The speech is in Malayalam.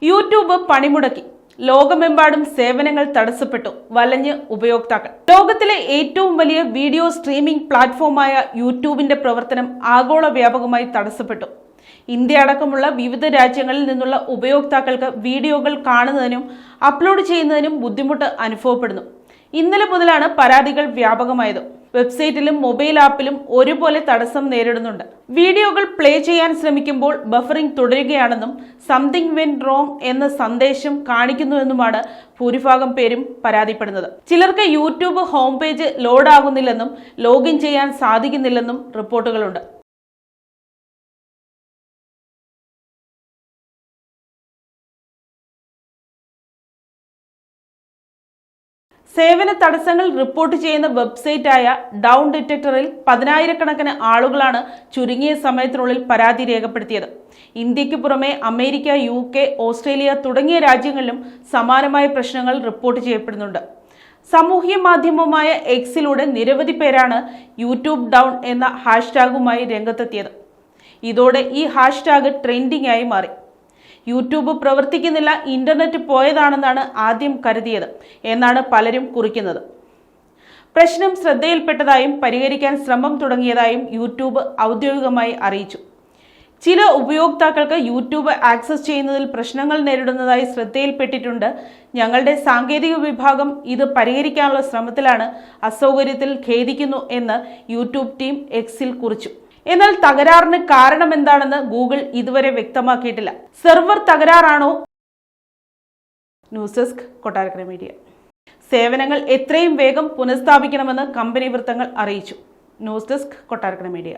യൂട്യൂബ് പണിമുടക്കി. ലോകമെമ്പാടും സേവനങ്ങൾ തടസ്സപ്പെട്ടു. വലഞ്ഞ് ഉപയോക്താക്കൾ. ലോകത്തിലെ ഏറ്റവും വലിയ വീഡിയോ സ്ട്രീമിംഗ് പ്ലാറ്റ്ഫോമായ യൂട്യൂബിന്റെ പ്രവർത്തനം ആഗോള വ്യാപകമായി തടസ്സപ്പെട്ടു. ഇന്ത്യ അടക്കമുള്ള വിവിധ രാജ്യങ്ങളിൽ നിന്നുള്ള ഉപയോക്താക്കൾക്ക് വീഡിയോകൾ കാണുന്നതിനും അപ്ലോഡ് ചെയ്യുന്നതിനും ബുദ്ധിമുട്ട് അനുഭവപ്പെടുന്നു. ഇന്നലെ മുതലാണ് പരാതികൾ വ്യാപകമായത്. വെബ്സൈറ്റിലും മൊബൈൽ ആപ്പിലും ഒരുപോലെ തടസ്സം നേരിടുന്നുണ്ട്. വീഡിയോകൾ പ്ലേ ചെയ്യാൻ ശ്രമിക്കുമ്പോൾ ബഫറിംഗ് തുടരുകയാണെന്നും സംതിങ് വെന്റ് റോങ് എന്ന സന്ദേശം കാണിക്കുന്നുവെന്നുമാണ് ഭൂരിഭാഗം പേരും പരാതിപ്പെടുന്നത്. ചിലർക്ക് യൂട്യൂബ് ഹോം പേജ് ലോഡ് ആകുന്നില്ലെന്നും ലോഗിൻ ചെയ്യാൻ സാധിക്കുന്നില്ലെന്നും റിപ്പോർട്ടുകളുണ്ട്. സേവന തടസ്സങ്ങൾ റിപ്പോർട്ട് ചെയ്യുന്ന വെബ്സൈറ്റായ ഡൗൺ ഡിറ്റക്ടറിൽ 10,000-കണക്കിന് ആളുകളാണ് ചുരുങ്ങിയ സമയത്തിനുള്ളിൽ പരാതി രേഖപ്പെടുത്തിയത്. ഇന്ത്യക്ക് പുറമെ അമേരിക്ക, UK, ഓസ്ട്രേലിയ തുടങ്ങിയ രാജ്യങ്ങളിലും സമാനമായ പ്രശ്നങ്ങൾ റിപ്പോർട്ട് ചെയ്യപ്പെടുന്നുണ്ട്. സാമൂഹ്യ മാധ്യമമായ എക്സിലൂടെ നിരവധി പേരാണ് യൂട്യൂബ് ഡൗൺ എന്ന ഹാഷ്ടാഗുമായി രംഗത്തെത്തിയത്. ഇതോടെ ഈ ഹാഷ്ടാഗ് ട്രെൻഡിംഗ് ആയി മാറി. യൂട്യൂബ് പ്രവർത്തിക്കുന്നില്ല, ഇന്റർനെറ്റ് പോയതാണെന്നാണ് ആദ്യം കരുതിയത് എന്നാണ് പലരും കുറിക്കുന്നത്. പ്രശ്നം ശ്രദ്ധയിൽപ്പെട്ടതായും പരിഹരിക്കാൻ ശ്രമം തുടങ്ങിയതായും യൂട്യൂബ് ഔദ്യോഗികമായി അറിയിച്ചു. ചില ഉപയോക്താക്കൾക്ക് യൂട്യൂബ് ആക്സസ് ചെയ്യുന്നതിൽ പ്രശ്നങ്ങൾ നേരിടുന്നതായി ശ്രദ്ധയിൽപ്പെട്ടിട്ടുണ്ട്. ഞങ്ങളുടെ സാങ്കേതിക വിഭാഗം ഇത് പരിഹരിക്കാനുള്ള ശ്രമത്തിലാണ്. അസൗകര്യത്തിൽ ഖേദിക്കുന്നു എന്ന് യൂട്യൂബ് ടീം എക്സിൽ കുറിച്ചു. എന്നാൽ തകരാറിന് കാരണമെന്താണെന്ന് ഗൂഗിൾ ഇതുവരെ വ്യക്തമാക്കിയിട്ടില്ല. സെർവർ തകരാറാണോ? News desk Kottarakkara media. സേവനങ്ങൾ എത്രയും വേഗം പുനഃസ്ഥാപിക്കണമെന്ന് കമ്പനി വൃത്തങ്ങൾ അറിയിച്ചു. News desk Kottarakkara media.